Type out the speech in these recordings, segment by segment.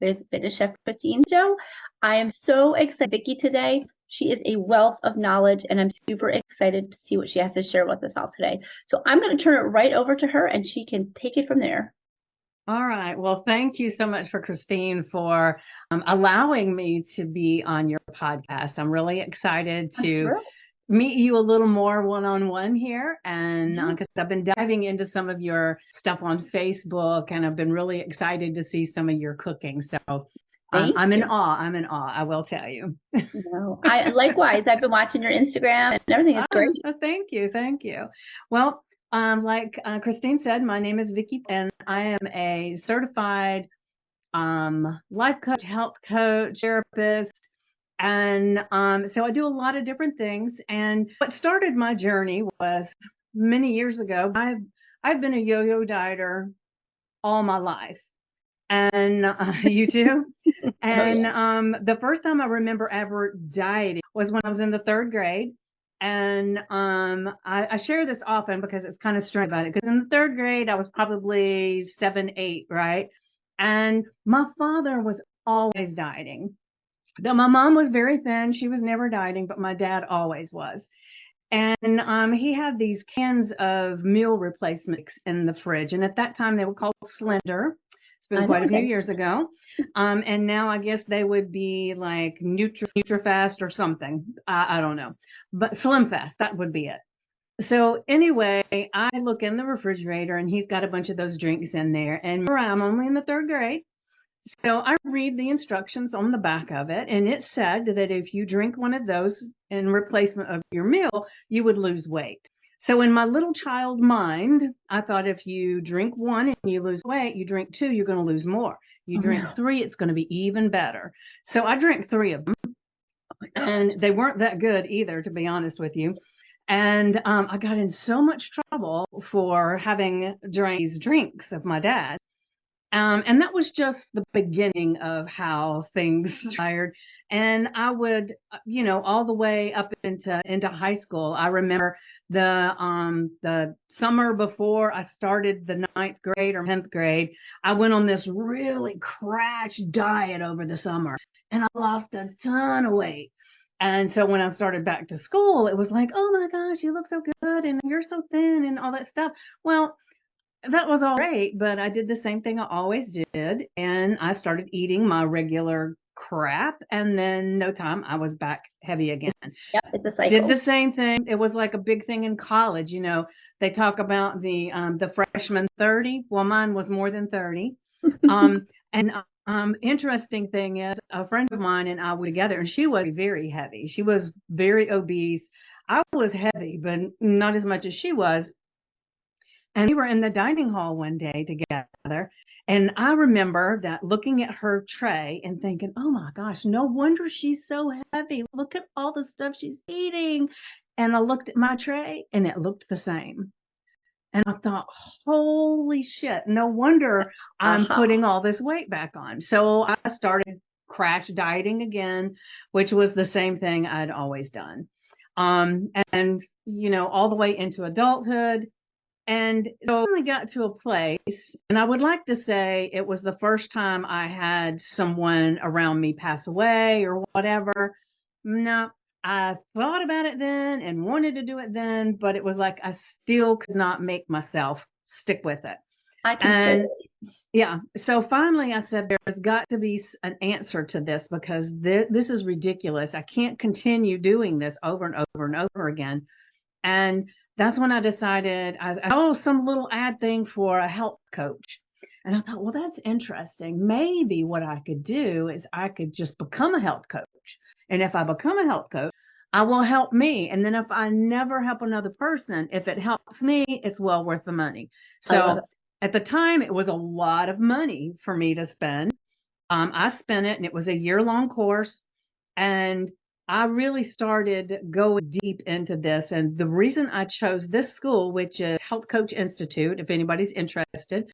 with Fitness Chef Christine Joe. I am so excited, Vickie, today. She is a wealth of knowledge, and I'm super excited to see what she has to share with us all today. So I'm going to turn it right over to her, and she can take it from there. All right. Well, thank you so much for Christine for allowing me to be on your podcast. I'm really excited to meet you a little more one-on-one here, and because I've been diving into some of your stuff on Facebook, and I've been really excited to see some of your cooking. So I'm in awe. I'm in awe. I will tell you. No, likewise. I've been watching your Instagram, and everything is great. Thank you. Thank you. Well, like Christine said, my name is Vickie, and I am a certified life coach, health coach, therapist, and so I do a lot of different things. And what started my journey was many years ago. I've been a yo-yo dieter all my life, and you too. And the first time I remember ever dieting was when I was in the 3rd grade. And I share this often because it's kind of strange about it. Because in the 3rd grade, I was probably 7, 8, right? And my father was always dieting. Though my mom was very thin, she was never dieting, but my dad always was. And he had these cans of meal replacements in the fridge. And at that time, they were called Slender. It's been quite a few years ago. And now I guess they would be like NutriFast or something. I don't know. But Slim Fast, that would be it. So anyway, I look in the refrigerator and he's got a bunch of those drinks in there. And I'm only in the 3rd grade. So I read the instructions on the back of it, and it said that if you drink one of those in replacement of your meal, you would lose weight. So in my little child mind, I thought if you drink one and you lose weight, you drink 2, you're going to lose more. You drink 3, it's going to be even better. So I drank 3 of them, and they weren't that good either, to be honest with you. And I got in so much trouble for having drank these drinks of my dad. And that was just the beginning of how things transpired. And I would, all the way up into high school. I remember the summer before I started the 9th grade or 10th grade, I went on this really crash diet over the summer, and I lost a ton of weight. And so when I started back to school, it was like, oh my gosh, you look so good, and you're so thin, and all that stuff. Well, that was all right, but I did the same thing I always did, and I started eating my regular crap, and then no time I was back heavy again. Yep, it's a cycle. Did the same thing. It was like a big thing in college. They talk about the freshman 30. Well, mine was more than 30. Interesting thing is, a friend of mine and I were together, and she was very heavy. She was very obese. I was heavy, but not as much as she was. And we were in the dining hall one day together. And I remember that looking at her tray and thinking, oh my gosh, no wonder she's so heavy. Look at all the stuff she's eating. And I looked at my tray and it looked the same. And I thought, holy shit, no wonder I'm putting all this weight back on. So I started crash dieting again, which was the same thing I'd always done. And all the way into adulthood. And so I finally got to a place, and I would like to say it was the first time I had someone around me pass away or whatever. No, I thought about it then and wanted to do it then, but it was like I still could not make myself stick with it. I can say. Yeah. So finally I said, there's got to be an answer to this, because this is ridiculous. I can't continue doing this over and over and over again. And that's when I decided, I saw some little ad thing for a health coach. And I thought, well, that's interesting. Maybe what I could do is I could just become a health coach. And if I become a health coach, I will help me. And then if I never help another person, if it helps me, it's well worth the money. So at the time, it was a lot of money for me to spend. I spent it, and it was a year-long course. And I really started going deep into this. And the reason I chose this school, which is Health Coach Institute, if anybody's interested,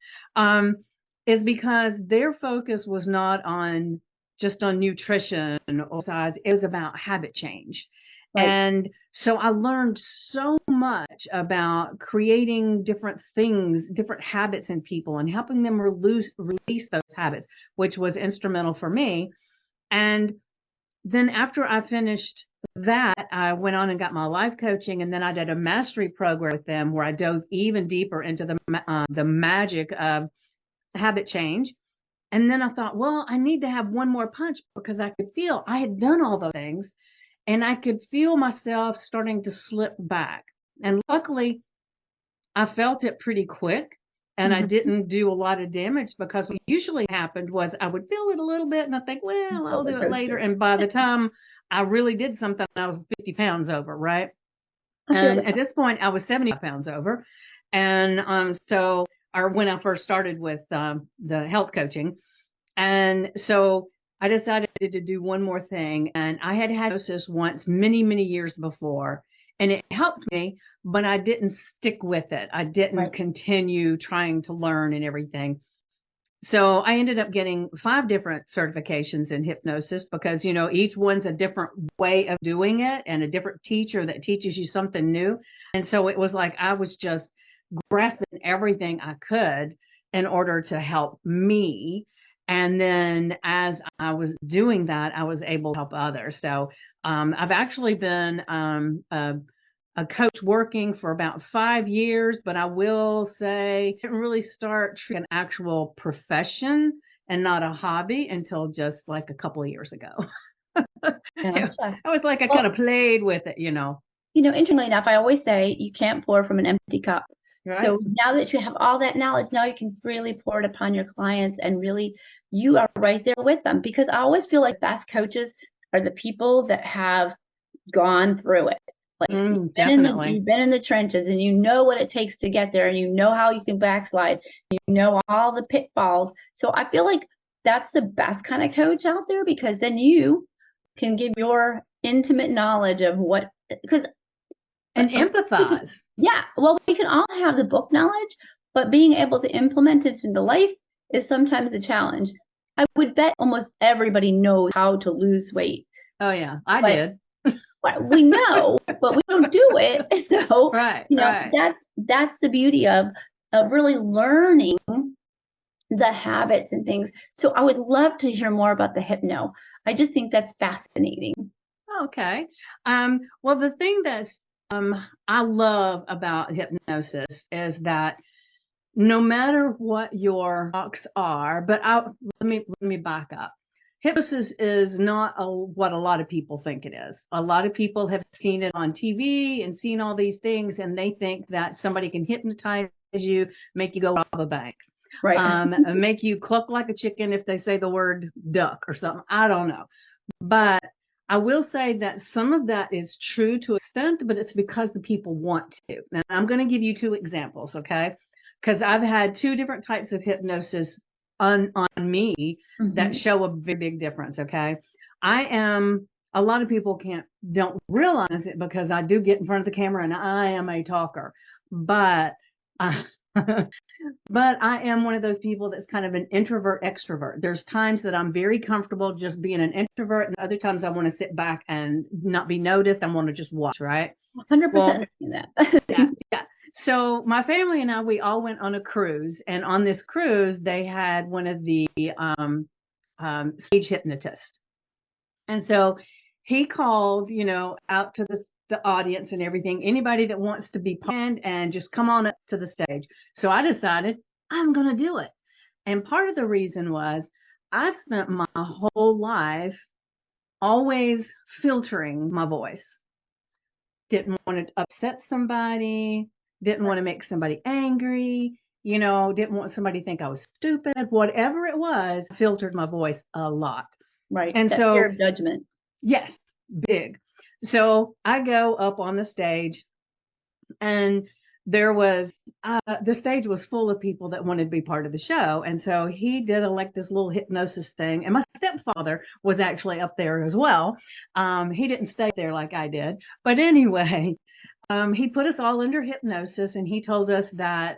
is because their focus was not on just on nutrition or size. It was about habit change. Right. And so I learned so much about creating different things, different habits in people and helping them release those habits, which was instrumental for me. And then after I finished that, I went on and got my life coaching, and then I did a mastery program with them where I dove even deeper into the magic of habit change. And then I thought, well, I need to have one more punch because I could feel I had done all those things and I could feel myself starting to slip back. And luckily, I felt it pretty quick and I Mhm. didn't do a lot of damage because what usually happened was I would feel it a little bit and I think, well, I'll Roller do it later. coaster. And by the time I really did something, I was 50 pounds over, right? I feel And that. at this point, I was 75 pounds over. And or when I first started with the health coaching. And so I decided to do one more thing. And I had hypnosis once many, many years before, and it helped me, but I didn't stick with it. I didn't Right. continue trying to learn and everything. So I ended up getting 5 different certifications in hypnosis because, each one's a different way of doing it and a different teacher that teaches you something new. And so it was like I was just grasping everything I could in order to help me. And then as I was doing that, I was able to help others. So I've actually been a coach working for about 5 years, but I will say I didn't really start treating an actual profession and not a hobby until just like a couple of years ago. Gotcha. I was like, I kind Well, of played with it. interestingly enough, I always say you can't pour from an empty cup. Right. So now that you have all that knowledge, now you can freely pour it upon your clients and really you are right there with them because I always feel like best coaches are the people that have gone through it. Like Definitely. you've been in the trenches and you know what it takes to get there and you know how you can backslide. You know all the pitfalls. So I feel like that's the best kind of coach out there because then you can give your intimate knowledge of what because And we can, empathize. yeah, well, we can all have the book knowledge, but being able to implement it into life is sometimes the challenge. I would bet almost everybody knows how to lose weight, Oh, yeah, I but did. we know, but we don't do it. So, Right, right. that's the beauty of really learning the habits and things. So I would love to hear more about the hypno. I just think that's fascinating. Okay. Well, the thing that's I love about hypnosis is that no matter what your thoughts are, but let me back up. Hypnosis is not what a lot of people think it is. A lot of people have seen it on TV and seen all these things, and they think that somebody can hypnotize you, make you go rob a bank, Right. make you cluck like a chicken if they say the word duck or something. I don't know. But I will say that some of that is true to an extent, but it's because the people want to. Now, I'm going to give you 2 examples, okay? Because I've had 2 different types of hypnosis on me that Mm-hmm. show a very big difference, okay? A lot of people don't realize it because I do get in front of the camera and I am a talker, but uh, but I am one of those people that's kind of an introvert extrovert. There's times that I'm very comfortable just being an introvert, and other times I want to sit back and not be noticed. I want to just watch, right? 100% Well, understand that. yeah, yeah. So my family and I, we all went on a cruise, and on this cruise, they had one of the stage hypnotists. And so he called, out to the audience and everything, anybody that wants to be planned and just come on up to the stage. So I decided I'm going to do it. And part of the reason was I've spent my whole life always filtering my voice. Didn't want to upset somebody, didn't want to make somebody angry, didn't want somebody to think I was stupid. Whatever it was, I filtered my voice a lot. Right. And That fear so of judgment. yes, big. So I go up on the stage, and the stage was full of people that wanted to be part of the show. And so he did like this little hypnosis thing. And my stepfather was actually up there as well. He didn't stay there like I did. But anyway, he put us all under hypnosis and he told us that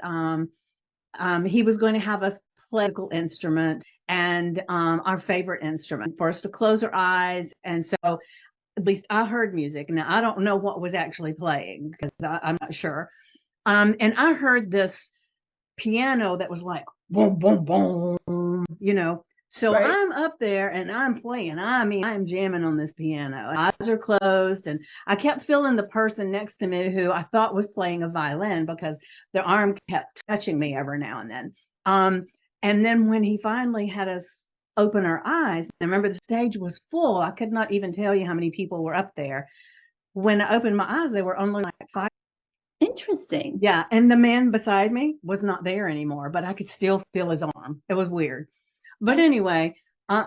he was going to have us play a musical instrument and our favorite instrument for us to close our eyes. And so at least I heard music. Now I don't know what was actually playing because I'm not sure. And I heard this piano that was like boom, boom, boom, you know. So Right. I'm up there and I'm playing. I mean, I'm jamming on this piano. Eyes are closed, and I kept feeling the person next to me who I thought was playing a violin because their arm kept touching me every now and then. Um, and then when he finally had us open our eyes, I remember the stage was full. I could not even tell you how many people were up there. When I opened my eyes, they were only like five. Interesting. Yeah, and the man beside me was not there anymore, but I could still feel his arm. It was weird. But That's anyway,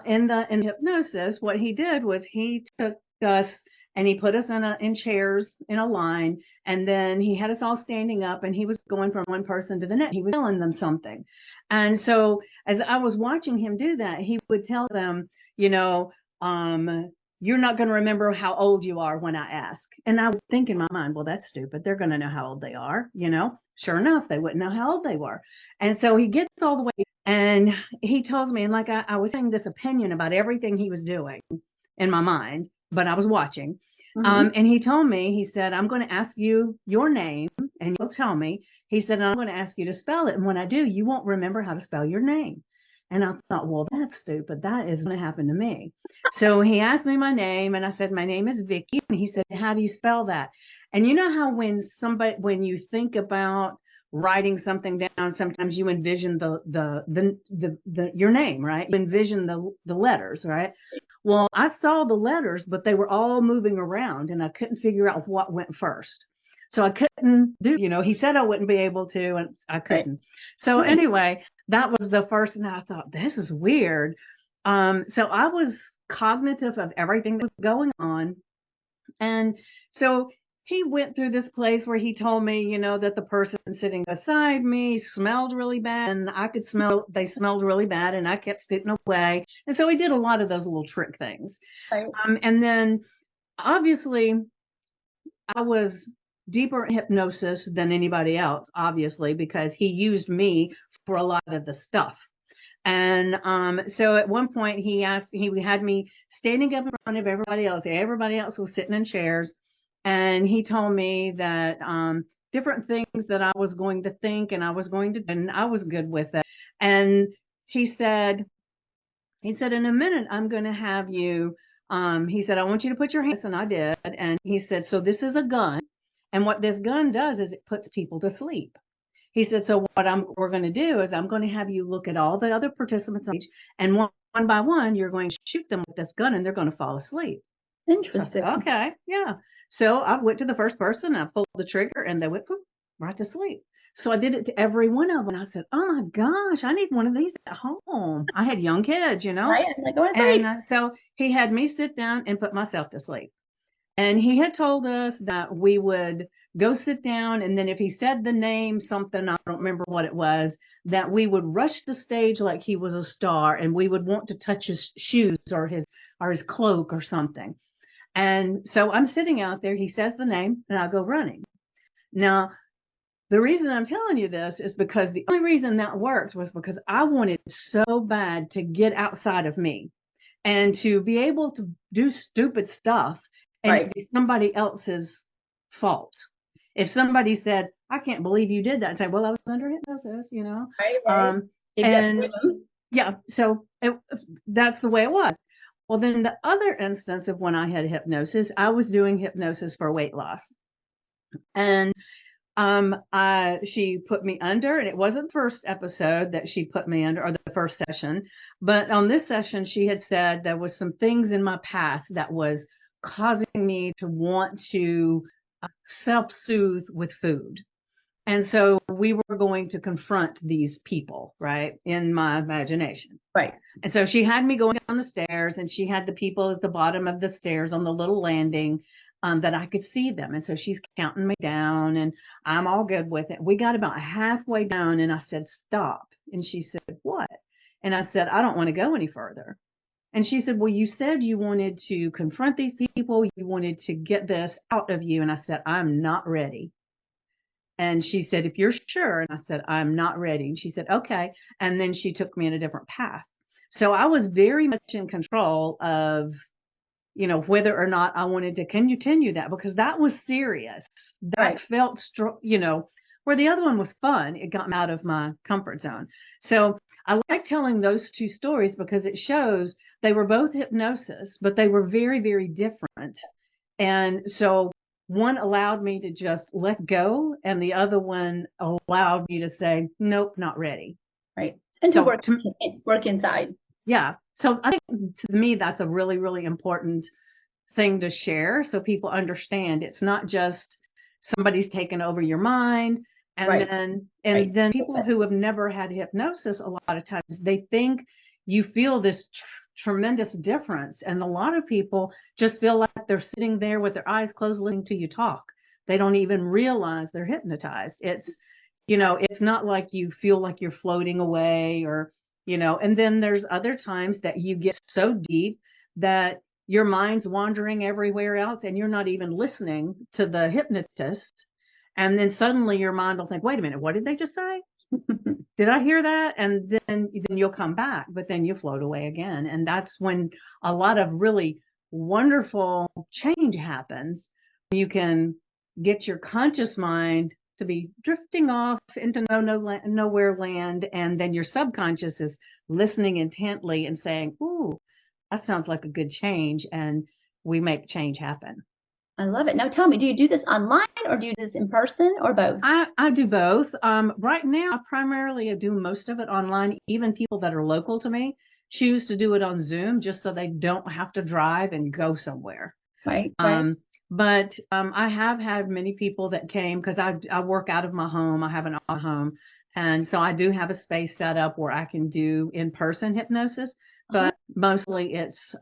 in hypnosis, what he did was he took us and he put us in chairs in a line, and then he had us all standing up, and he was going from one person to the next. He was telling them something, and so as I was watching him do that, he would tell them, you know, you're not going to remember how old you are when I ask. And I would think in my mind, well, that's stupid. They're going to know how old they are, you know. Sure enough, they wouldn't know how old they were. And so he gets all the way and he tells me, and like I was having this opinion about everything he was doing in my mind, but I was watching. mm-hmm. And he told me, he said, I'm going to ask you your name and you'll tell me. He said, I'm going to ask you to spell it. And when I do, you won't remember how to spell your name. And I thought, well, that's stupid. That is going to happen to me. So he asked me my name and I said, my name is Vickie. And he said, how do you spell that? And you know how when you think about writing something down, sometimes you envision your name, right? You envision the letters, right? Well, I saw the letters, but they were all moving around and I couldn't figure out what went first. So I couldn't do, he said I wouldn't be able to, and I Right. couldn't. So Right. anyway, that was the first, and I thought, this is weird. So I was cognitive of everything that was going on. And so he went through this place where he told me, that the person sitting beside me smelled really bad and I could smell, they smelled really bad and I kept scooting away. And so he did a lot of those little trick things. Right. And then obviously I was deeper in hypnosis than anybody else, obviously, because he used me for a lot of the stuff. And so at one point he had me standing up in front of everybody else. Everybody else was sitting in chairs. And he told me that different things that I was going to think and I was going to do, and I was good with it. And he said, in a minute, I'm going to have you, he said, I want you to put your hands, and I did. And he said, so this is a gun. And what this gun does is it puts people to sleep. He said, so we're going to do is I'm going to have you look at all the other participants on stage, and one by one, you're going to shoot them with this gun and they're going to fall asleep. So I said, Interesting. okay, yeah. So I went to the first person, I pulled the trigger and they went poof, right to sleep. So I did it to every one of them. I said, oh my gosh, I need one of these at home. I had young kids, Right. I'm like, go to And sleep. so he had me sit down and put myself to sleep. And he had told us that we would go sit down, and then if he said the name, something, I don't remember what it was, that we would rush the stage like he was a star, and we would want to touch his shoes or his cloak or something. And so I'm sitting out there, he says the name, and I go running. Now, the reason I'm telling you this is because the only reason that worked was because I wanted so bad to get outside of me and to be able to do stupid stuff and Right. it be somebody else's fault. If somebody said, I can't believe you did that, I'd say, well, I was under hypnosis. Right. Right. Um, Give you that and freedom. yeah, so that's the way it was. Well, then the other instance of when I had hypnosis, I was doing hypnosis for weight loss. And she put me under, and it wasn't the first episode that she put me under, or the first session, but on this session, she had said there was some things in my past that was causing me to want to self-soothe with food. And so we were going to confront these people, right, in my imagination. Right. And so she had me going down the stairs, and she had the people at the bottom of the stairs on the little landing that I could see them. And so she's counting me down, and I'm all good with it. We got about halfway down, and I said, stop. And she said, what? And I said, I don't want to go any further. And she said, well, you said you wanted to confront these people. You wanted to get this out of you. And I said, I'm not ready. And she said, if you're sure. And I said, I'm not ready. And she said, okay. And then she took me in a different path. So I was very much in control of whether or not I wanted to continue that, because that was serious. That Right. felt, where the other one was fun. It got me out of my comfort zone. So I like telling those two stories because it shows they were both hypnosis, but they were very, very different. And so one allowed me to just let go, and the other one allowed me to say, nope, not ready. Right. And to So work inside. yeah. So I think to me, that's a really, really important thing to share so people understand it's not just somebody's taken over your mind. And Right. then Right. people who have never had hypnosis, a lot of times they think you feel this tremendous difference, and a lot of people just feel like they're sitting there with their eyes closed listening to you talk. They don't even realize they're hypnotized. It's not like you feel like you're floating away, or and then there's other times that you get so deep that your mind's wandering everywhere else and you're not even listening to the hypnotist. And then suddenly your mind will think, wait a minute, what did they just say? Did I hear that? And then you'll come back, but then you float away again. And that's when a lot of really wonderful change happens. You can get your conscious mind to be drifting off into nowhere land, and then your subconscious is listening intently and saying, ooh, that sounds like a good change, and we make change happen. I love it. Now tell me, do you do this online or do you do this in person or both? I do both. Right now, I primarily do most of it online. Even people that are local to me choose to do it on Zoom just so they don't have to drive and go somewhere. Right. Right. Um, but I have had many people that came because I work out of my home. I have an home. And so I do have a space set up where I can do in-person hypnosis, Uh-huh. but mostly it's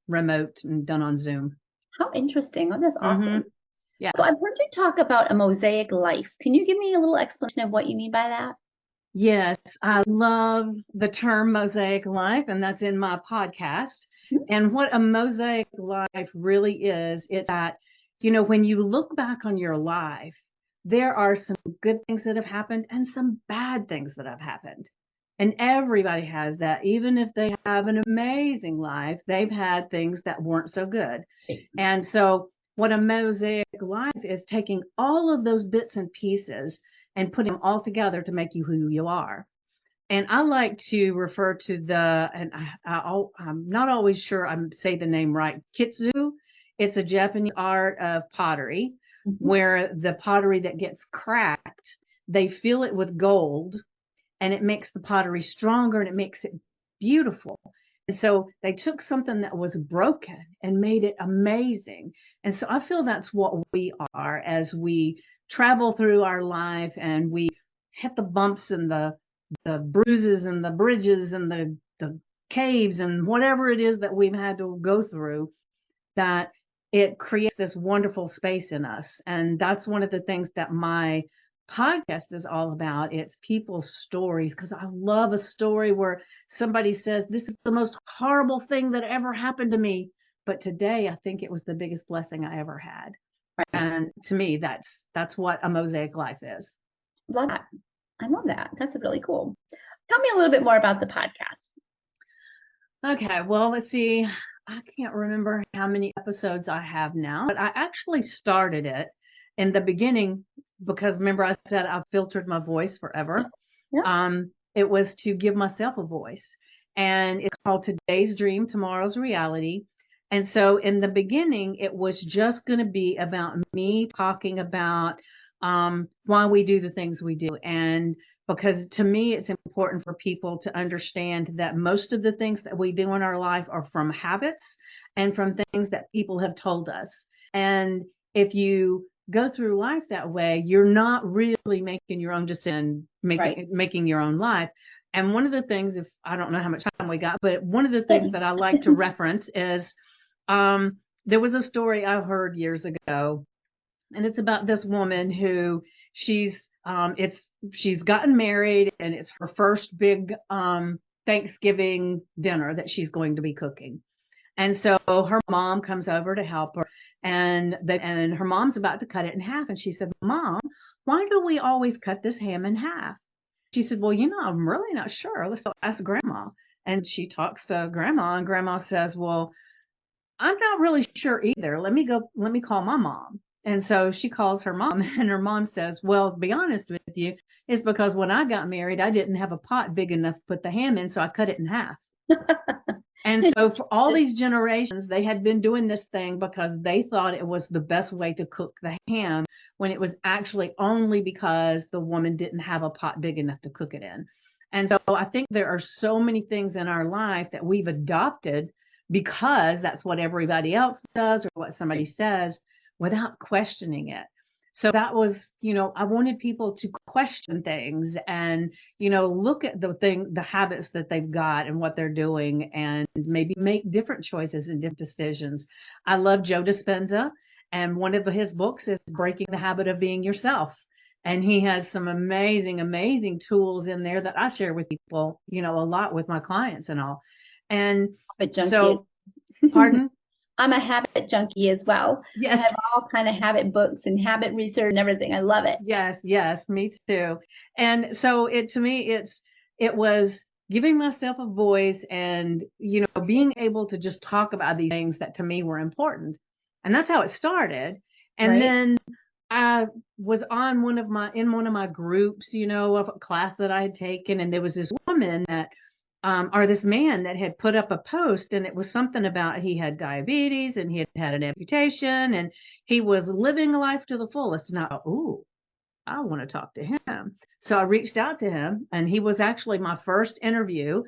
remote and done on Zoom. How interesting. Oh, that's Hmm. awesome. Yeah. So I've heard you talk about a mosaic life. Can you give me a little explanation of what you mean by that? Yes, I love the term mosaic life, and that's in my podcast. Mhm. And what a mosaic life really is, it's that, when you look back on your life, there are some good things that have happened and some bad things that have happened. And everybody has that. Even if they have an amazing life, they've had things that weren't so good. Right. And so, what a mosaic life is taking all of those bits and pieces and putting them all together to make you who you are. And I like to refer to and I'm not always sure I'm say the name right, kitsu. It's a Japanese art of pottery Mhm. where the pottery that gets cracked, they fill it with gold, and it makes the pottery stronger and it makes it beautiful. And so they took something that was broken and made it amazing. And so I feel that's what we are as we travel through our life and we hit the bumps and the bruises and the bridges and the caves and whatever it is that we've had to go through, that it creates this wonderful space in us. And that's one of the things that my podcast is all about. It's people's stories, because I love a story where somebody says, this is the most horrible thing that ever happened to me, but today I think it was the biggest blessing I ever had. Right. And to me, that's what a mosaic life is. Love that. I love that. That's really cool. Tell me a little bit more about the podcast. Okay, well, let's see. I can't remember how many episodes I have now, but I actually started it in the beginning because remember I said I've filtered my voice forever. Yeah. It was to give myself a voice, and it's called Today's Dream, Tomorrow's Reality. And so in the beginning, it was just going to be about me talking about why we do the things we do, and because to me it's important for people to understand that most of the things that we do in our life are from habits and from things that people have told us. And if you go through life that way, you're not really making your own decision, Right. making your own life. And one of the things, if I don't know how much time we got, but one of the things Good. that I like to reference is there was a story I heard years ago, and it's about this woman who she's gotten married, and it's her first big Thanksgiving dinner that she's going to be cooking. And so her mom comes over to help her, and her mom's about to cut it in half, and she said, "Mom, why do we always cut this ham in half?" She said, "Well, I'm really not sure. Let's ask Grandma." And she talks to Grandma, and Grandma says, "Well, I'm not really sure either. Let me call my mom. And so she calls her mom, and her mom says, well, to be honest with you, it's because when I got married, I didn't have a pot big enough to put the ham in, so I cut it in half. And so for all these generations, they had been doing this thing because they thought it was the best way to cook the ham, when it was actually only because the woman didn't have a pot big enough to cook it in. And so I think there are so many things in our life that we've adopted because that's what everybody else does or what somebody says, without questioning it. So that was, I wanted people to question things and, look at the habits that they've got and what they're doing, and maybe make different choices and different decisions. I love Joe Dispenza, and one of his books is Breaking the Habit of Being Yourself. And he has some amazing, amazing tools in there that I share with people, a lot with my clients and all. And so, pardon? I'm a habit junkie as well. Yes. I have all kind of habit books and habit research and everything. I love it. Yes, me too. And so to me, it was giving myself a voice and, being able to just talk about these things that to me were important. And that's how it started. And then I was on in one of my groups, of a class that I had taken, and there was this woman that or this man that had put up a post, and it was something about he had diabetes and he had had an amputation and he was living life to the fullest. And I thought, ooh, I want to talk to him. So I reached out to him, and he was actually my first interview.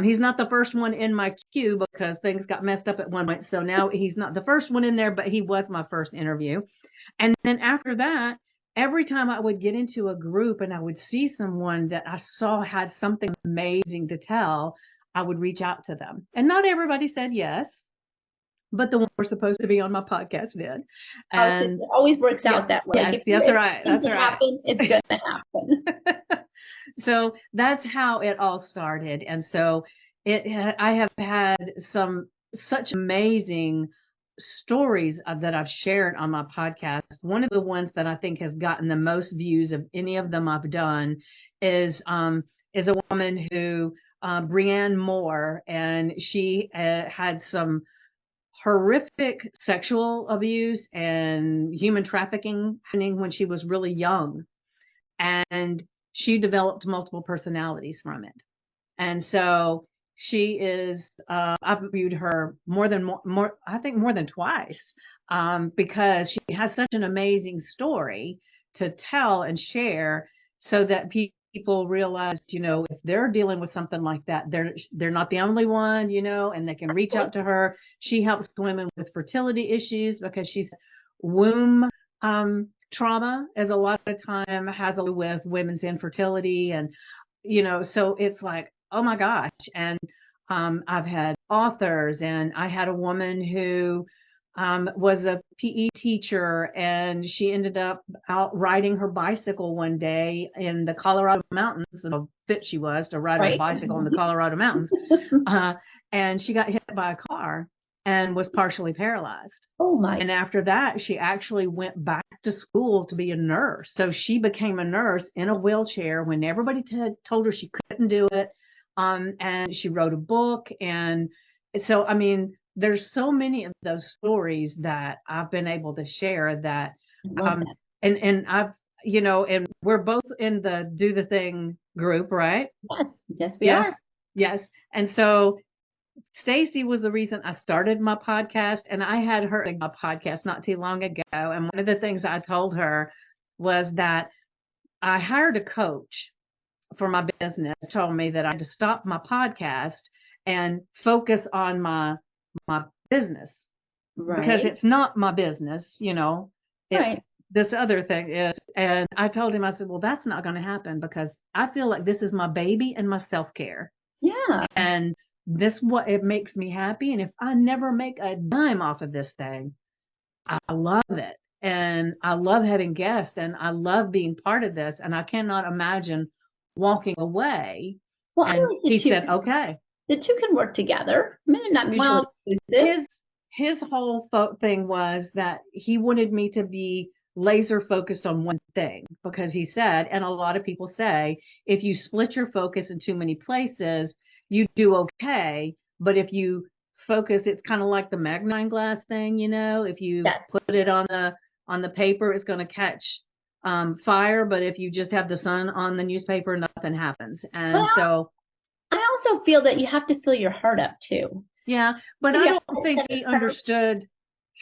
He's not the first one in my queue because things got messed up at one point. So now he's not the first one in there, but he was my first interview. And then after that, every time I would get into a group and I would see someone that I saw had something amazing to tell, I would reach out to them. And not everybody said yes, but the one we're supposed to be on my podcast did. And it always works out that way. Yes, that's right. That's right. Happen, it's going to happen. So that's how it all started. And so I have had such amazing stories that I've shared on my podcast. One of the ones that I think has gotten the most views of any of them I've done is a woman who, Brianne Moore, and she had some horrific sexual abuse and human trafficking happening when she was really young. And she developed multiple personalities from it. And so she is, I've viewed her I think more than twice, because she has such an amazing story to tell and share, so that people realize, if they're dealing with something like that, they're not the only one, and they can reach out to her. She helps women with fertility issues because she's womb, trauma, as a lot of time has to do with women's infertility. And, so it's like, oh my gosh. And I've had authors, and I had a woman who was a PE teacher, and she ended up out riding her bicycle one day in the Colorado mountains. How fit she was to ride a bicycle in the Colorado mountains. And she got hit by a car and was partially paralyzed. Oh my. And after that, she actually went back to school to be a nurse. So she became a nurse in a wheelchair when everybody told her she couldn't do it. And she wrote a book. And so, I mean, there's so many of those stories that I've been able to share that, and I've, and we're both in the Do the Thing group, right? Yes, we are. Yes. And so Stacy was the reason I started my podcast, and I had her in my podcast not too long ago. And one of the things I told her was that I hired a coach for my business, told me that I had to stop my podcast and focus on my business, because it's not my business, it's this other thing is. And I told him, I said, well, that's not going to happen, because I feel like this is my baby and my self-care. Yeah. And this what it makes me happy. And if I never make a dime off of this thing, I love it. And I love having guests, and I love being part of this. And I cannot imagine walking away. Well, and he said, okay. The two can work together. I mean, they're not mutually exclusive. His whole thing was that he wanted me to be laser focused on one thing, because he said, and a lot of people say, if you split your focus in too many places, you do okay. But if you focus. It's kind of like the magnifying glass thing, if you Yes. put it on the paper, it's going to catch fire. But if you just have the sun on the newspaper, nothing happens. But And so, I also feel that you have to fill your heart up too. yeah, but I Yeah. don't think he understood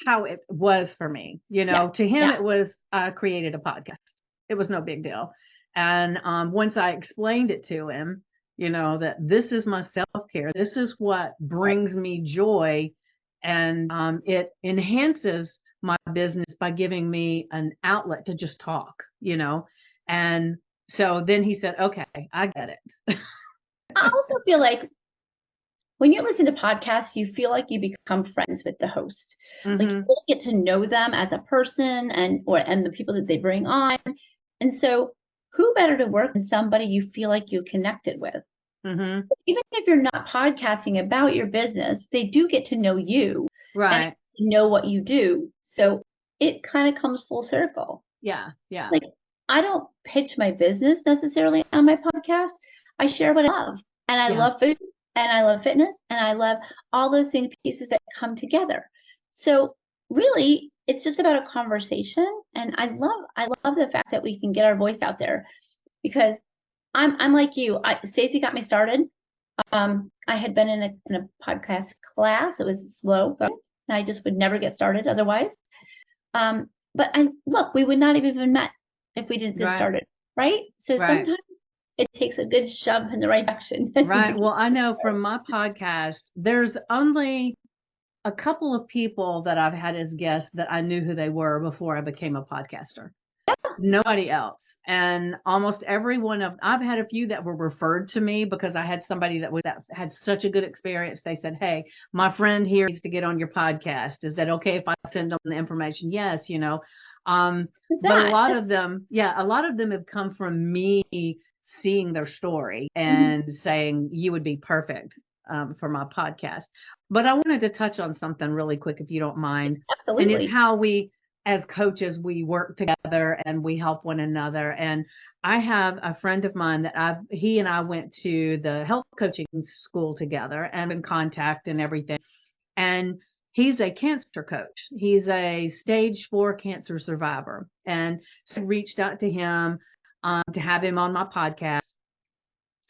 how it was for me. Yeah. To him, Yeah. it was, I created a podcast. It was no big deal. And once I explained it to him, that this is my self-care, this is what brings me joy, and it enhances my business by giving me an outlet to just talk. And so then he said, okay, I get it. I also feel like when you listen to podcasts, you feel like you become friends with the host. Like you Mm-hmm. really get to know them as a person and the people that they bring on. And so who better to work than somebody you feel like you connected with? Mm-hmm. Even if you're not podcasting about your business, they do get to know you and Right. know what you do. So it kind of comes full circle. Yeah. Yeah. Like I don't pitch my business necessarily on my podcast. I share what I love. And I Yeah. love food and I love fitness and I love all those things pieces that come together. So really it's just about a conversation and I love the fact that we can get our voice out there because I'm like you. Stacy got me started. I had been in a podcast class. It was slow going. I just would never get started otherwise. But look, we would not have even met if we didn't get Right. started, right? So Right. sometimes it takes a good shove in the right direction. Right. Well, I know from my podcast, there's only a couple of people that I've had as guests that I knew who they were before I became a podcaster. Nobody else. And almost every one of, I've had a few that were referred to me because I had somebody that had such a good experience. They said, hey, my friend here needs to get on your podcast. Is that okay if I send them the information? Yes. But a lot of them have come from me seeing their story and saying you would be perfect for my podcast. But I wanted to touch on something really quick, if you don't mind. And it's Absolutely. how we, as coaches, we work together and we help one another. And I have a friend of mine that he and I went to the health coaching school together and in contact and everything. And he's a cancer coach. He's a stage 4 cancer survivor. And so I reached out to him to have him on my podcast.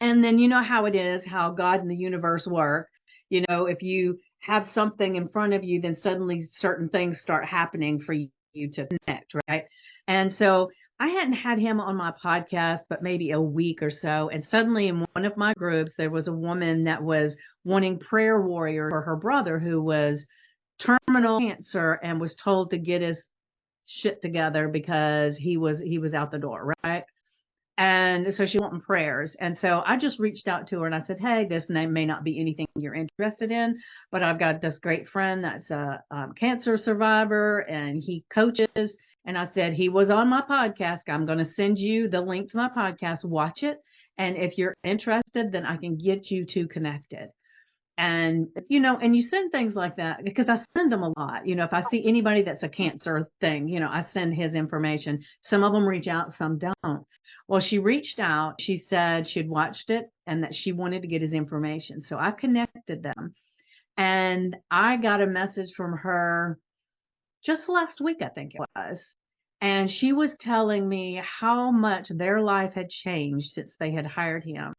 And then you know how it is, how God and the universe work. If you have something in front of you, then suddenly certain things start happening for you to connect, right? And so I hadn't had him on my podcast, but maybe a week or so. And suddenly in one of my groups, there was a woman that was wanting prayer warrior for her brother who was terminal cancer and was told to get his shit together because he was out the door, right? And so she wanted prayers. And so I just reached out to her and I said, hey, this name may not be anything you're interested in, but I've got this great friend that's a cancer survivor and he coaches. And I said, he was on my podcast. I'm going to send you the link to my podcast. Watch it. And if you're interested, then I can get you two connected. And, and you send things like that because I send them a lot. If I see anybody that's a cancer thing, I send his information. Some of them reach out, some don't. Well, she reached out. She said she'd watched it and that she wanted to get his information. So I connected them and I got a message from her just last week, I think it was. And she was telling me how much their life had changed since they had hired him.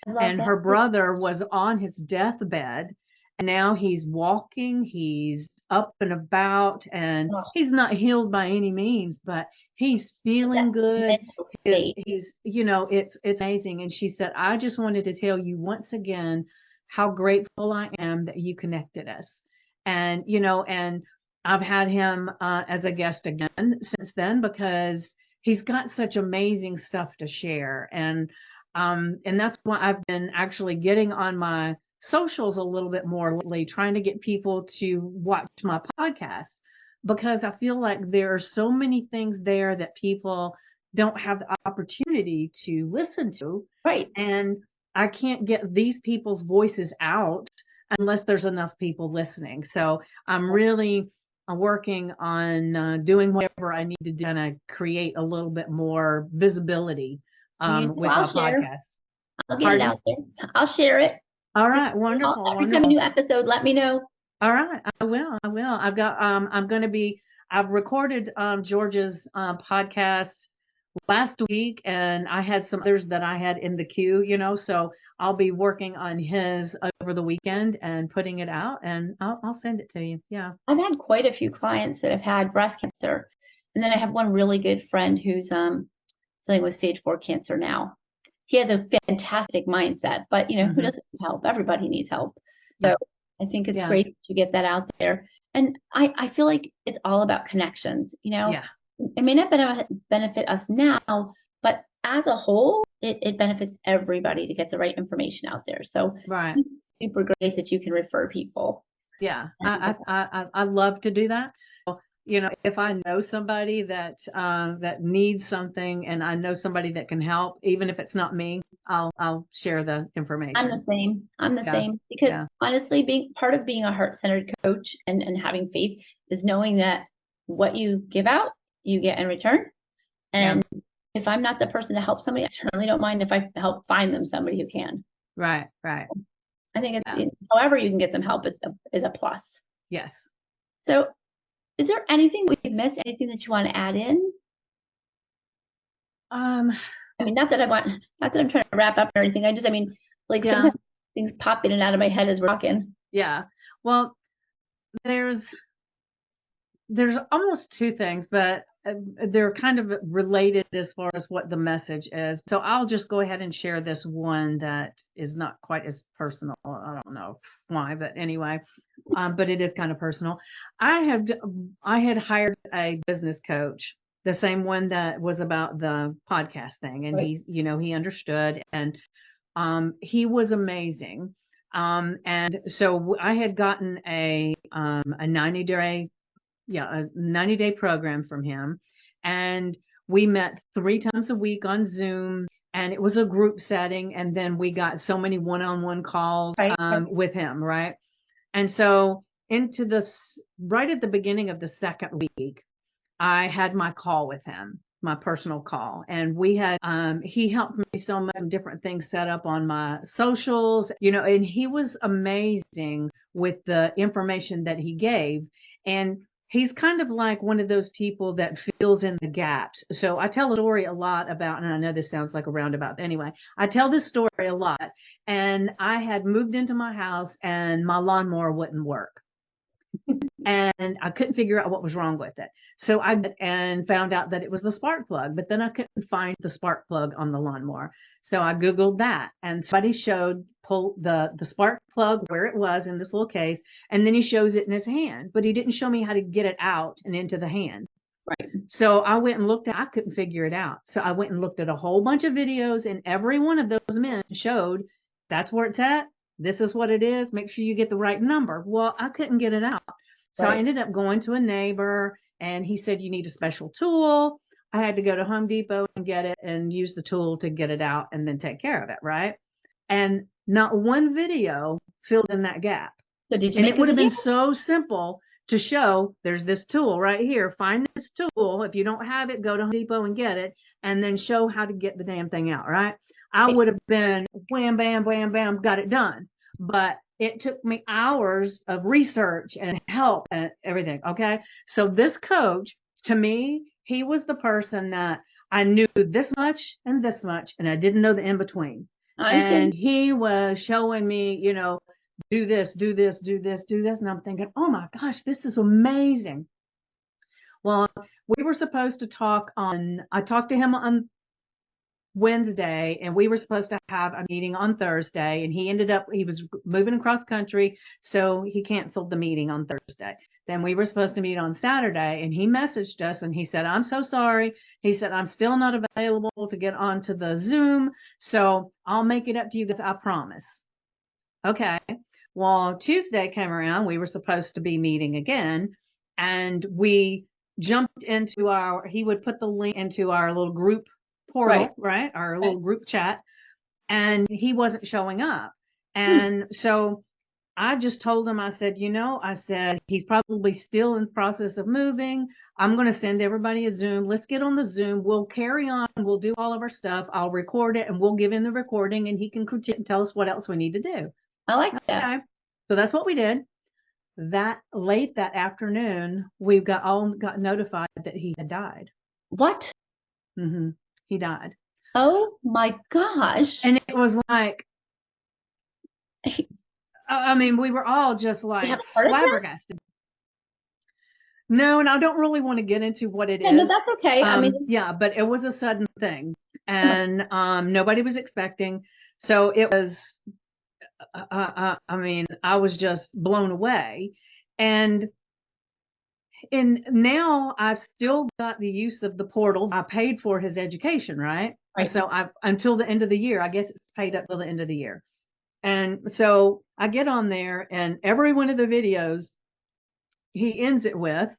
I love And that. her brother was on his deathbed. And now he's walking, he's up and about, and Oh, he's not healed by any means, but he's feeling that good. mental state. It's amazing. And she said, I just wanted to tell you once again how grateful I am that you connected us. And I've had him as a guest again since then because he's got such amazing stuff to share. And that's why I've been actually getting on my socials a little bit more lately, trying to get people to watch my podcast because I feel like there are so many things there that people don't have the opportunity to listen to. Right. And I can't get these people's voices out unless there's enough people listening. So I'm really working on doing whatever I need to do to create a little bit more visibility with my I'll share. podcast. I'll get it Pardon? out there. I'll share it. All Just right. Wonderful. every time a Wonderful. new episode, let me know. All right, I will. I will. I've recorded George's podcast last week, and I had some others that I had in the queue, so I'll be working on his over the weekend and putting it out, and I'll send it to you. Yeah. I've had quite a few clients that have had breast cancer, and then I have one really good friend who's dealing with stage 4 cancer now. He has a fantastic mindset, but who doesn't need help? Everybody needs help. Yeah. So I think it's Yeah. great that you get that out there. And I feel like it's all about connections. Yeah. It may not benefit us now, but as a whole, it benefits everybody to get the right information out there. So Right. it's super great that you can refer people. Yeah. And I love to do that. If I know somebody that needs something and I know somebody that can help, even if it's not me, I'll share the I'm the information. same. I'm the Yeah. same because Yeah. honestly, being part of being a heart-centered coach and having faith is knowing that what you give out, you get in return. Yeah. And if I'm not the person to help somebody, I certainly don't mind if I help find them somebody who can. Right. Right. I think Yeah. however you can get them help is a plus. Yes. So, is there anything we've missed? Anything that you want to add in? Um, I mean, not that I'm trying to wrap up or anything. I mean, like yeah. sometimes things pop in and out of my head as we're talking. Yeah. Well, there's almost two things, but they're kind of related as far as what the message is. So I'll just go ahead and share this one that is not quite as personal. I don't know why, but anyway, but it is kind of personal. I had hired a business coach, the same one that was about the podcast thing, and Right. he understood, and he was amazing. And so I had gotten a 90-day program from him. And we met 3 times a week on Zoom, and it was a group setting. And then we got so many one-on-one calls Right. with him, right? And so right at the beginning of the second week, I had my call with him, my personal call. And he helped me so much, different things set up on my socials, and he was amazing with the information that he gave. And he's kind of like one of those people that fills in the gaps. So I tell a story a lot about, and I know this sounds like a roundabout. Anyway, I tell this story a lot. And I had moved into my house and my lawnmower wouldn't work, and I couldn't figure out what was wrong with it. So and found out that it was the spark plug, but then I couldn't find the spark plug on the lawnmower. So I Googled that, and somebody showed pull the spark plug where it was in this little case, and then he shows it in his hand, but he didn't show me how to get it out and into the hand. Right. So I went and I couldn't figure it out. So I went and looked at a whole bunch of videos, and every one of those men showed that's where it's at. This is what it is. Make sure you get the right number. Well, I couldn't get it out. So I Right. ended up going to a neighbor, and he said, you need a special tool. I had to go to Home Depot and get it and use the tool to get it out and then take care of it. Right. And not one video filled in that gap. So did you And make it a would have video? been so simple to show there's this tool right here. Find this tool. If you don't have it, go to Home Depot and get it, and then show how to get the damn thing out. Right. I would have been wham, bam, bam, bam, got it done. But it took me hours of research and help and everything. Okay. So this coach, to me, he was the person that I knew this much, and I didn't know the in between. I And understand. he was showing me, do this, do this, do this, do this. And I'm thinking, oh my gosh, this is amazing. Well, we were supposed to I talked to him on Wednesday, and we were supposed to have a meeting on Thursday, and he was moving across country, so he canceled the meeting on Thursday. Then we were supposed to meet on Saturday, and he messaged us and he said, I'm so sorry. He said, I'm still not available to get onto the Zoom, so I'll make it up to you guys, I promise. Okay. Well, Tuesday came around, we were supposed to be meeting again, and we jumped into he would put the link into our little group Right. portal, right? Our Right. little group chat, and he wasn't showing up. Hmm. And so I just told him, I said, he's probably still in the process of moving. I'm going to send everybody a Zoom. Let's get on the Zoom. We'll carry on. We'll do all of our stuff. I'll record it and we'll give him the recording, and he can critique and tell us what else we need to do. I like that. Okay. So that's what we did. that late that afternoon, we got notified that he had died. What? He died. Oh my gosh. And it was like, I mean, we were all just You like have a heart attack? flabbergasted. No, and I don't really want to get into what it Yeah, no, is. that's okay. I mean, Yeah, but it was a sudden thing, right, and nobody was expecting. So it was, I mean, I was just blown away. And now I've still got the use of the portal. I paid for his education, right? right. So until the end of the year, I guess it's paid up till the end of the year. And so I get on there, and every one of the videos, he ends it with,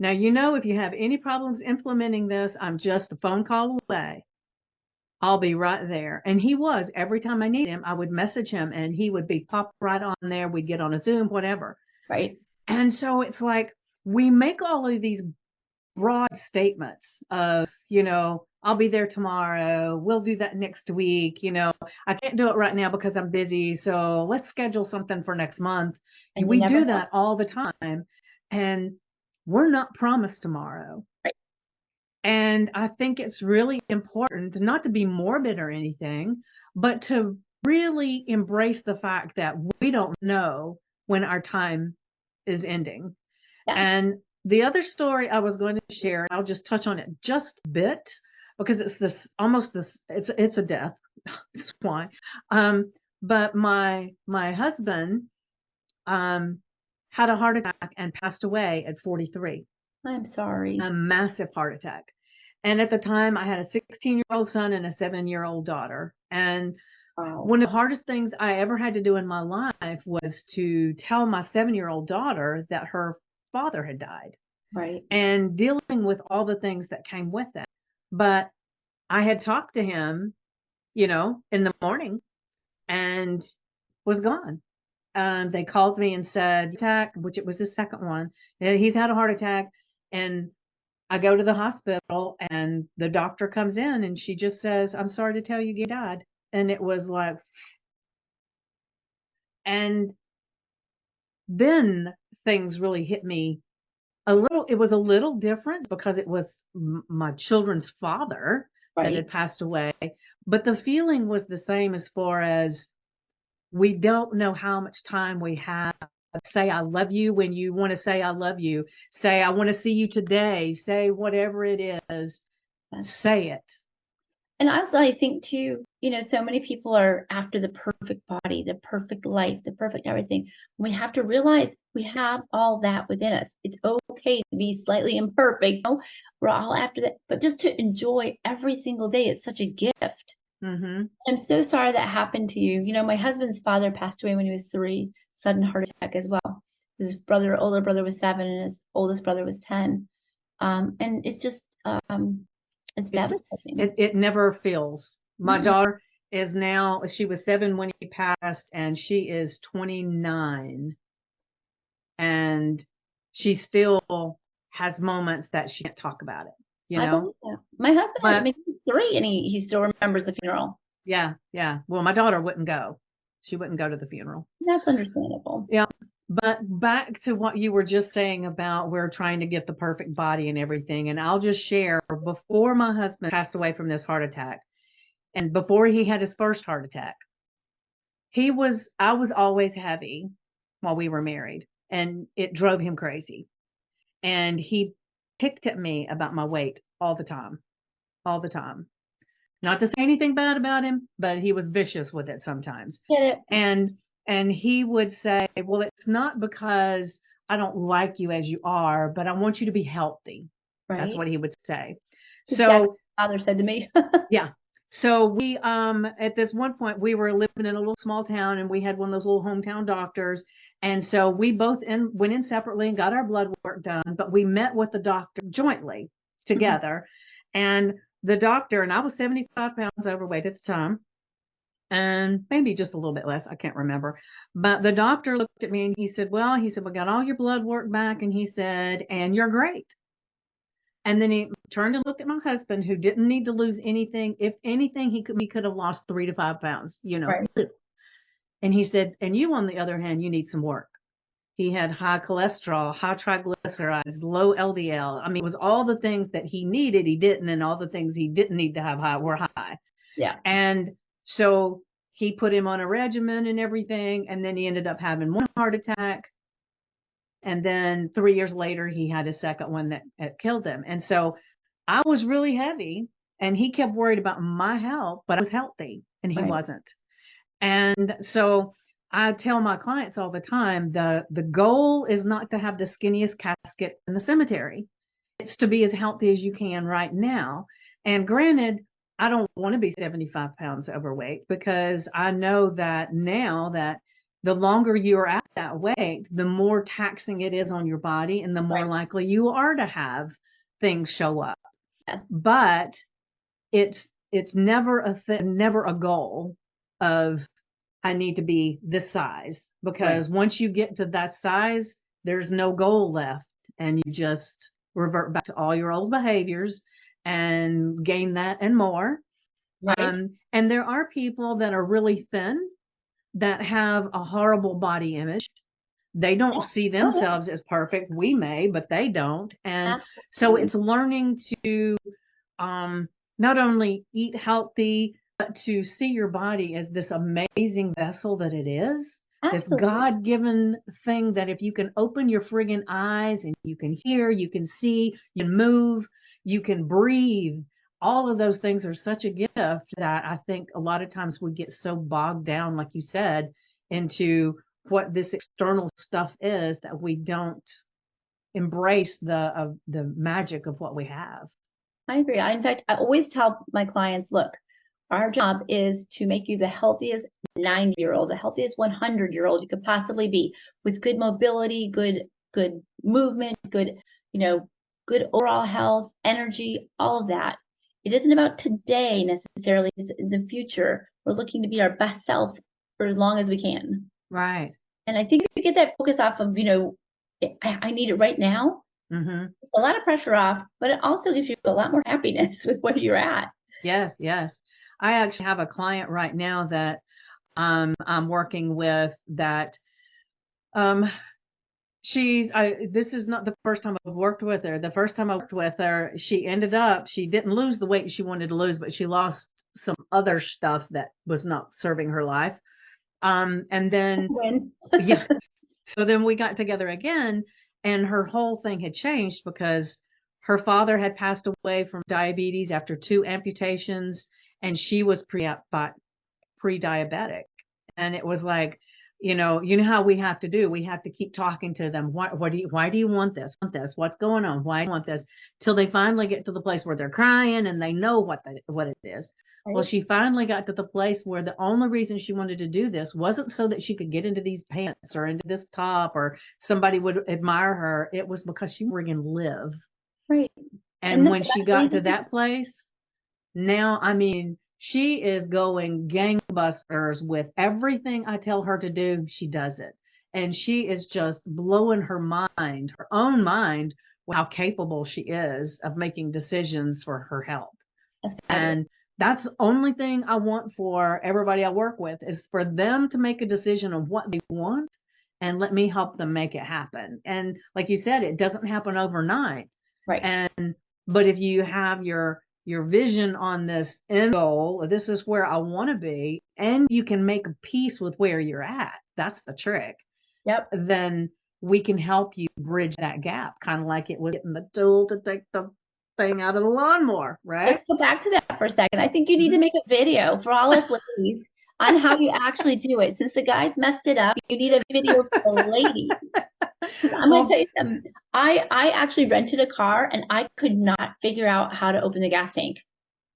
now, if you have any problems implementing this, I'm just a phone call away. I'll be right there. And he was. Every time I need him, I would message him and he would be popped right on there. We'd get on a Zoom, whatever. Right. And so it's like we make all of these broad statements of, I'll be there tomorrow. We'll do that next week. I can't do it right now because I'm busy. So let's schedule something for next month. And you We never do know. that all the time. And we're not promised tomorrow. Right. And I think it's really important not to be morbid or anything, but to really embrace the fact that we don't know when our time is ending. Yeah. And the other story I was going to share, and I'll just touch on it just a bit because it's a death. That's why. But my husband had a heart attack and passed away at 43. I'm sorry. A massive heart attack. And at the time, I had a 16-year-old son and a 7-year-old daughter. And Wow. one of the hardest things I ever had to do in my life was to tell my 7-year-old daughter that her father had died. Right. And dealing with all the things that came with it. But I had talked to him, in the morning and was gone. They called me and said, attack, which it was the second one. He's had a heart attack. And I go to the hospital and the doctor comes in and she just says, I'm sorry to tell you he died. And it was like, and then things really hit me it was a little different because it was my children's father that had passed away. But the feeling was the same as far as we don't know how much time we have. Say, I love you when you want to say, I love you. Say, I want to see you today. Say, whatever it is, say it. And also, I think too, so many people are after the perfect body, the perfect life, the perfect everything. We have to realize we have all that within us. It's okay to be slightly imperfect. We're all after that, but just to enjoy every single day, it's such a gift. Mm-hmm. I'm so sorry that happened to you. My husband's father passed away when he was 3, sudden heart attack as well. His older brother was 7, and his oldest brother was 10. And it's just, it's devastating. It never feels. My daughter is now, she was 7 when he passed, and she is 29. And she still has moments that she can't talk about it, I believe that. My husband, he's 3, and he still remembers the funeral. Yeah. Well, my daughter wouldn't go. She wouldn't go to the funeral. That's understandable. Yeah. But back to what you were just saying about we're trying to get the perfect body and everything. And I'll just share, before my husband passed away from this heart attack and before he had his first heart attack, I was always heavy while we were married, and it drove him crazy. And he picked at me about my weight all the time, all the time. Not to say anything bad about him, but he was vicious with it sometimes. Get it? And he would say, well, it's not because I don't like you as you are, but I want you to be healthy. Right. That's what he would say. Exactly what my father said to me. Yeah. So we, at this one point, we were living in a little small town, and we had one of those little hometown doctors. And so we both went in separately and got our blood work done, but we met with the doctor jointly together. And the doctor, and I was 75 pounds overweight at the time, and maybe just a little bit less, I can't remember. But the doctor looked at me and he said, we got all your blood work back. And he said, and you're great. And then he turned and looked at my husband, who didn't need to lose anything. If anything, he could have lost 3 to 5 pounds, Right. And he said, and you, on the other hand, you need some work. He had high cholesterol, high triglycerides, low LDL. I mean, it was all the things that he needed, he didn't, and all the things he didn't need to have high were high. Yeah. And so he put him on a regimen and everything, and then he ended up having one heart attack. And then 3 years later, he had a second one that killed him. And so I was really heavy, and he kept worried about my health, but I was healthy and he Right. wasn't. And so I tell my clients all the time, the goal is not to have the skinniest casket in the cemetery. It's to be as healthy as you can right now. And granted, I don't want to be 75 pounds overweight, because I know that now that the longer you're at that weight, the more taxing it is on your body and the more Right. likely you are to have things show up. Yes. But it's never never a goal of I need to be this size, because once you get to that size, there's no goal left, and you just revert back to all your old behaviors and gain that and more. Right. And there are people that are really thin that have a horrible body image. They don't Yeah. see Oh, yeah. themselves as perfect. We may, but they don't. And so Absolutely. it's learning to not only eat healthy, but to see your body as this amazing vessel that it is, this Absolutely. God-given thing that if you can open your friggin' eyes and you can hear, you can see, you can move, you can breathe, all of those things are such a gift that I think a lot of times we get so bogged down, like you said, into what this external stuff is, that we don't embrace the magic of what we have. I agree. In fact, I always tell my clients, look, our job is to make you the healthiest 90-year-old, the healthiest 100-year-old you could possibly be, with good mobility, good movement, good, good overall health, energy, all of that. It isn't about today necessarily, it's in the future. We're looking to be our best self for as long as we can. Right. And I think if you get that focus off of, I need it right now, Mm-hmm. it's a lot of pressure off, but it also gives you a lot more happiness with where you're at. Yes, yes. I actually have a client right now that I'm working with that this is not the first time I've worked with her. The first time I worked with her, she didn't lose the weight she wanted to lose, but she lost some other stuff that was not serving her life. And then, yeah, so then we got together again, and her whole thing had changed because her father had passed away from diabetes after 2 amputations, and she was pre-diabetic. And it was like, how we have to do. We have to keep talking to them. Why do you want this? What's going on? Why do you want this? Till they finally get to the place where they're crying and they know what it is. Well, she finally got to the place where the only reason she wanted to do this wasn't so that she could get into these pants or into this top or somebody would admire her. It was because she friggin' live. Right. And when she got to that place, now, I mean, she is going gangbusters with everything I tell her to do. She does it. And she is just blowing her own mind, with how capable she is of making decisions for her health. And that's the only thing I want for everybody I work with, is for them to make a decision on what they want and let me help them make it happen. And like you said, it doesn't happen overnight. Right. But if you have your vision on this end goal, this is where I want to be, and you can make peace with where you're at, that's the trick. Yep. Then we can help you bridge that gap, kind of like it was getting the tool to take the thing out of the lawnmower, right? Let's go back to that for a second. I think you need to make a video for all us ladies on how you actually do it. Since the guys messed it up, you need a video for the ladies. I'm going to tell you something. I actually rented a car and I could not figure out how to open the gas tank.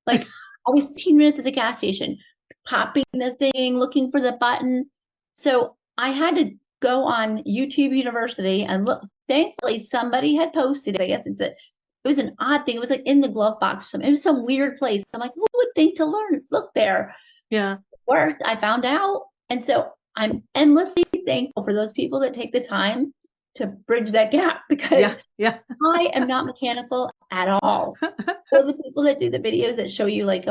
Like, I was 15 minutes at the gas station, popping the thing, looking for the button. So I had to go on YouTube University and look. Thankfully, somebody had posted it. I guess it was an odd thing. It was like in the glove box. It was some weird place. I'm like, who would think to look there? Yeah. It worked. I found out. And so I'm endlessly thankful for those people that take the time to bridge that gap, because I am not mechanical at all. Or the people that do the videos that show you, like,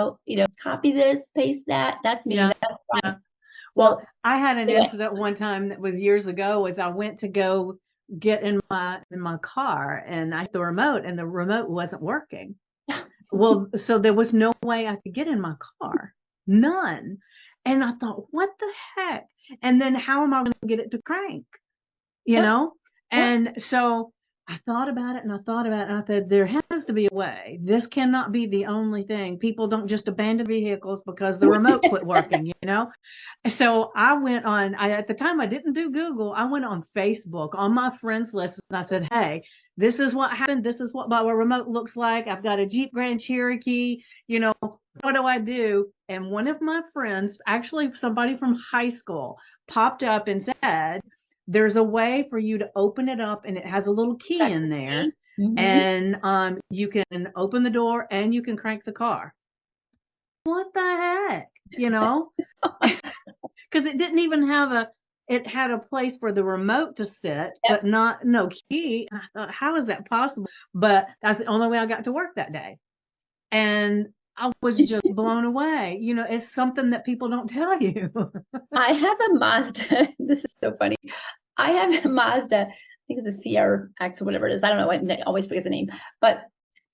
copy this, paste that. That's me. That's fine. Well, So I had an anyway, incident one time that was years ago. Was I went to go get in my car and I hit the remote and the remote wasn't working. Well, so there was no way I could get in my car. None. And I thought, what the heck? And then how am I going to get it to crank? You yeah, know? yeah, And so I thought about it and I thought about it and I said, there has to be a way. This cannot be the only thing. People don't just abandon vehicles because the remote quit working, you know? So I went on, at the time I didn't do Google. I went on Facebook on my friends list and I said, hey, this is what happened. This is what my remote looks like. I've got a Jeep Grand Cherokee. You know, what do I do? And one of my friends, actually somebody from high school, popped up and said, there's a way for you to open it up and it has a little key in there. mm-hmm. And you can open the door and you can crank the car. What the heck? You know? Because it didn't even have it had a place for the remote to sit, Yep. but no key. And I thought, how is that possible? But that's the only way I got to work that day. And I was just blown away. You know, it's something that people don't tell you. I have a Mazda. This is so funny. I have a Mazda. I think it's a CRX or whatever it is. I don't know. I always forget the name. But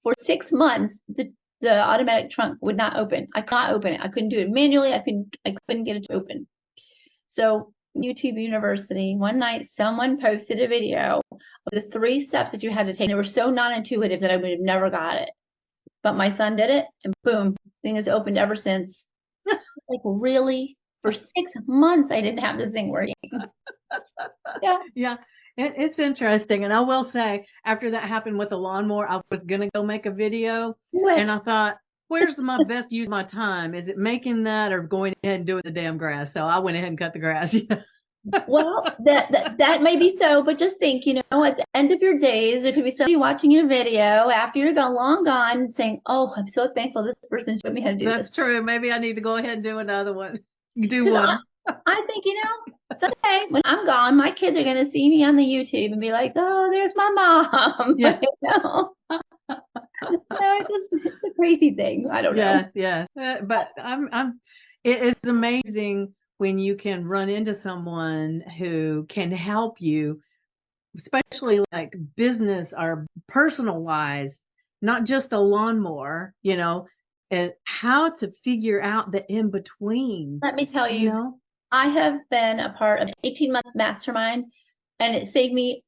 for 6 months, the automatic trunk would not open. I could not open it. I couldn't do it manually. I couldn't get it to open. So YouTube University, one night someone posted a video of the 3 steps that you had to take. They were so non-intuitive that I would have never got it. But my son did it, and boom, thing has opened ever since. Like, really? For 6 months, I didn't have this thing working. Yeah. Yeah, it's interesting. And I will say, after that happened with the lawnmower, I was going to go make a video. And What? I thought, where's my best use of my time? Is it making that or going ahead and doing the damn grass? So I went ahead and cut the grass. Well, that may be so, but just think, at the end of your days, there could be somebody watching your video after you're gone, long gone, saying, "Oh, I'm so thankful this person showed me how to do That's this." true. Maybe I need to go ahead and do another one. Do Because one. I think, someday when I'm gone, my kids are going to see me on the YouTube and be like, "Oh, there's my mom." Yeah. It's a crazy thing. I don't know. Yeah. But it is amazing when you can run into someone who can help you, especially like business or personal wise, not just a lawnmower, and how to figure out the in between, Let me tell you you, know? I have been a part of an 18-month mastermind, and it saved me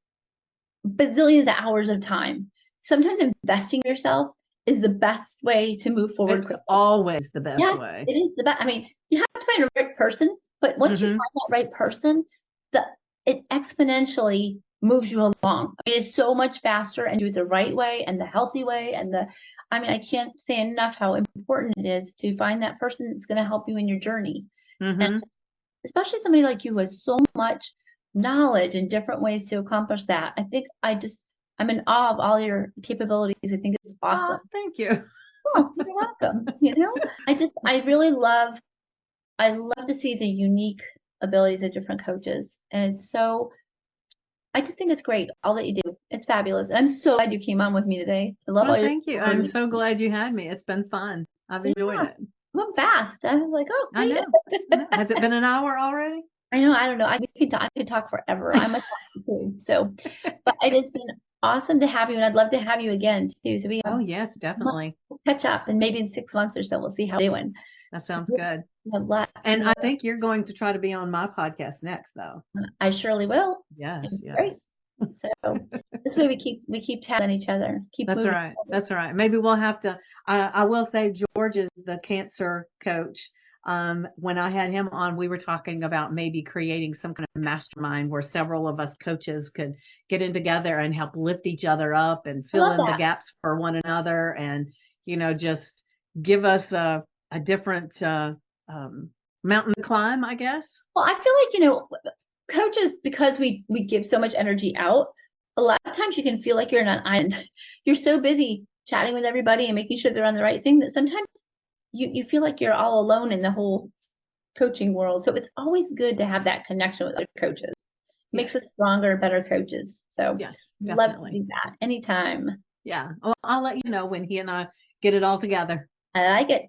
bazillions of hours of time. Sometimes investing in yourself is the best way to move forward It's quickly. always the best Yes, way. it is the best. I mean, you have to find a right person, but once you Hmm. find that right person, it exponentially moves you along. I mean, it's so much faster and do it the right way and the healthy way I can't say enough how important it is to find that person that's going to help you in your journey. And Hmm. especially somebody like you with so much knowledge and different ways to accomplish that. I think I'm in awe of all your capabilities. I think it's Oh, awesome. thank you. Oh, you're welcome. I love to see the unique abilities of different coaches. And I just think it's great, all that you do. It's fabulous. And I'm so glad you came on with me today. I love all Well, your thank you. I'm stories. so glad you had me. It's been fun. I've enjoyed Yeah, it. went fast. I was like, oh, I great. know. I know. Has it been an hour already? I know. I don't know. I could talk forever. I'm a talker too. So, but it has been awesome to have you, and I'd love to have you again too. So Oh, yes, definitely. we'll catch up, and maybe in 6 months or so, we'll see how we're doing. That sounds good. We have lots And I more. think you're going to try to be on my podcast next, though. I surely will. Yes, It'd be great. yes. So this way we keep tabs on each other. Keep That's moving right. forward. That's right. Maybe we'll have to. I will say George is the cancer coach. When I had him on, we were talking about maybe creating some kind of mastermind where several of us coaches could get in together and help lift each other up and I fill love in the that. gaps for one another and, just give us a different mountain to climb, I guess. Well, I feel like, coaches, because we give so much energy out, a lot of times you can feel like you're on an island. You're so busy chatting with everybody and making sure they're on the right thing that sometimes you feel like you're all alone in the whole coaching world. So it's always good to have that connection with other coaches. Makes Yes. us stronger, better coaches. So Yes, love to definitely. do that anytime. Yeah. Well, I'll let you know when he and I get it all together. I like it.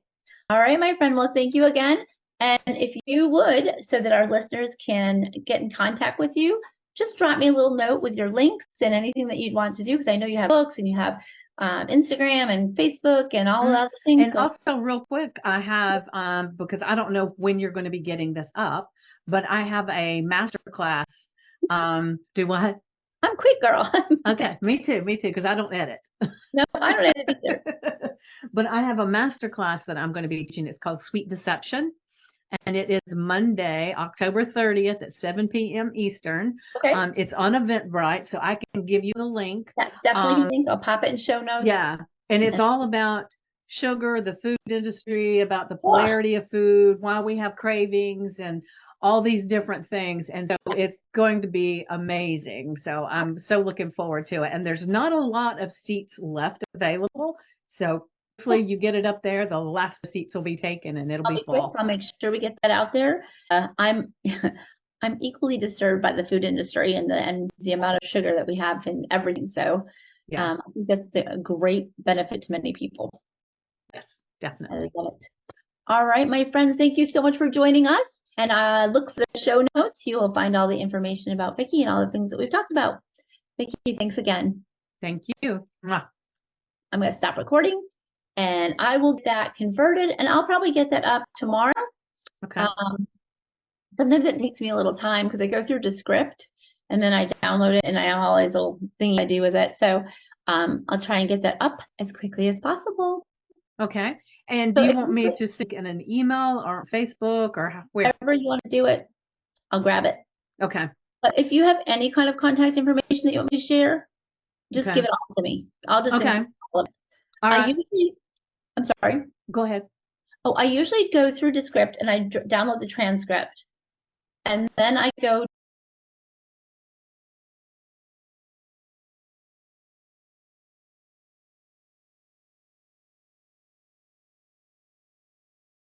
All right, my friend. Well, thank you again. And if you would, so that our listeners can get in contact with you, just drop me a little note with your links and anything that you'd want to do, because I know you have books and you have Instagram and Facebook and all of the other things. And also, real quick, I have because I don't know when you're going to be getting this up, but I have a master class. Do what? I'm quick, girl. Okay, me too, because I don't edit. No, I don't edit either. But I have a master class that I'm going to be teaching. It's called Sweet Deception. And it is Monday, October 30th at 7 p.m. Eastern. Okay. It's on Eventbrite, so I can give you the link. Yes, definitely link. I'll pop it in show notes. Yeah, and it's all about sugar, the food industry, about the polarity of food, why we have cravings, and all these different things. And so it's going to be amazing. So I'm so looking forward to it. And there's not a lot of seats left available. So hopefully you get it up there. The last seats will be taken and it'll be full. I'll make sure we get that out there. I'm I'm equally disturbed by the food industry and the amount of sugar that we have in everything. So I think that's a great benefit to many people. Yes, definitely. I love it. All right, my friends, thank you so much for joining us. And look for the show notes. You will find all the information about Vickie and all the things that we've talked about. Vickie, thanks again. Thank you. I'm going to stop recording and I will get that converted, and I'll probably get that up tomorrow. Okay. Sometimes it takes me a little time because I go through Descript and then I download it and I have all these little things I do with it. So I'll try and get that up as quickly as possible. Okay. And do you want me to stick in an email or Facebook or wherever you want to do it? I'll grab it. Okay. But if you have any kind of contact information that you want me to share, just give it all to me. I'll just all of it. All right. I'm sorry. Go ahead. Oh, I usually go through Descript and I download the transcript. And then I go